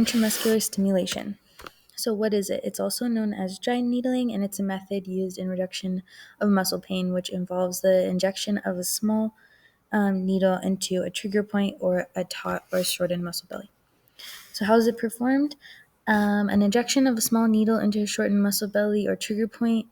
Intramuscular stimulation. So what is it? It's also known as dry needling, and it's a method used in reduction of muscle pain, which involves the injection of a small needle into a trigger point or a taut or shortened muscle belly. So how is it performed? An injection of a small needle into a shortened muscle belly or trigger point.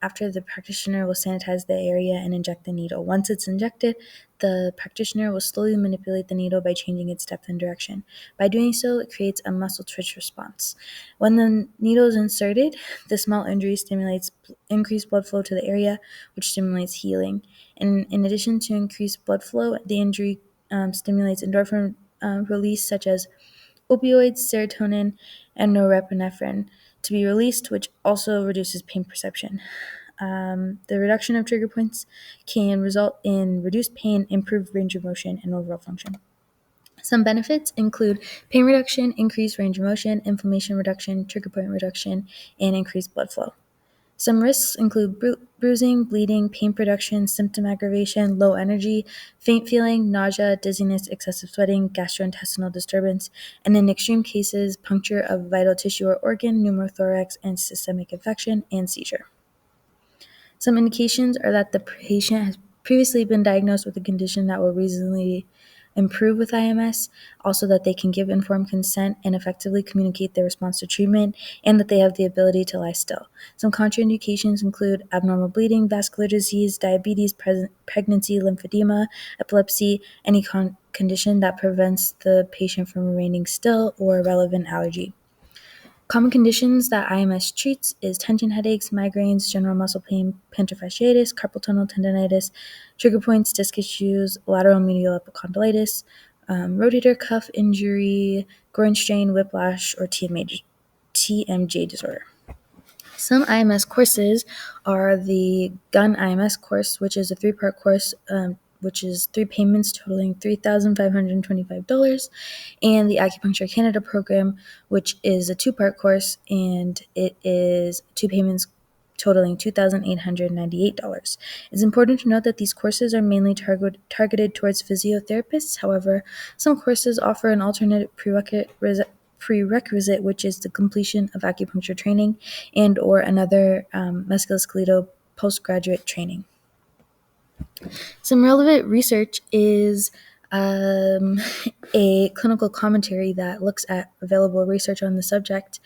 After the practitioner will sanitize the area and inject the needle. Once it's injected, the practitioner will slowly manipulate the needle by changing its depth and direction. By doing so, it creates a muscle twitch response. When the needle is inserted, the small injury stimulates increased blood flow to the area, which stimulates healing. And in addition to increased blood flow, the injury stimulates endorphin release, such as opioids, serotonin, and norepinephrine to be released, which also reduces pain perception. The reduction of trigger points can result in reduced pain, improved range of motion, and overall function. Some benefits include pain reduction, increased range of motion, inflammation reduction, trigger point reduction, and increased blood flow. Some risks include bruising, bleeding, pain production, symptom aggravation, low energy, faint feeling, nausea, dizziness, excessive sweating, gastrointestinal disturbance, and in extreme cases, puncture of vital tissue or organ, pneumothorax, and systemic infection and seizure. Some indications are that the patient has previously been diagnosed with a condition that will reasonably improve with IMS, also that they can give informed consent and effectively communicate their response to treatment, and that they have the ability to lie still. Some contraindications include abnormal bleeding, vascular disease, diabetes, pregnancy, lymphedema, epilepsy, any condition that prevents the patient from remaining still, or a relevant allergy. Common conditions that IMS treats is tension headaches, migraines, general muscle pain, plantar fasciitis, carpal tunnel tendonitis, trigger points, disc issues, lateral medial epicondylitis, rotator cuff injury, groin strain, whiplash, or TMJ disorder. Some IMS courses are the Gun IMS course, which is a 3-part course, which is 3 payments totaling $3,525, and the Acupuncture Canada program, which is a 2-part course, and it is 2 payments totaling $2,898. It's important to note that these courses are mainly targeted towards physiotherapists. However, some courses offer an alternate prerequisite, which is the completion of acupuncture training and or another musculoskeletal postgraduate training. Some relevant research is a clinical commentary that looks at available research on the subject,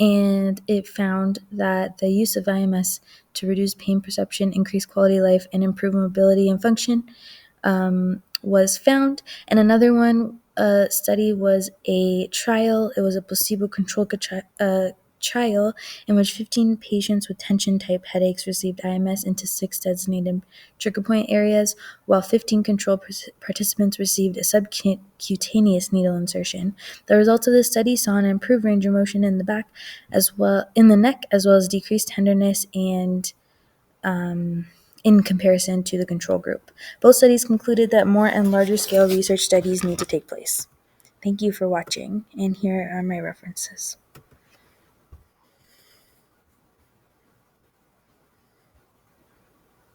and it found that the use of IMS to reduce pain perception, increase quality of life, and improve mobility and function was found. And another one study was a trial. It was a placebo-controlled trial in which 15 patients with tension-type headaches received IMS into 6 designated trigger point areas, while 15 control participants received a subcutaneous needle insertion. The results of this study saw an improved range of motion in the back, as well in the neck, as well as decreased tenderness and in comparison to the control group. Both studies concluded that more and larger scale research studies need to take place. Thank you for watching, and here are my references.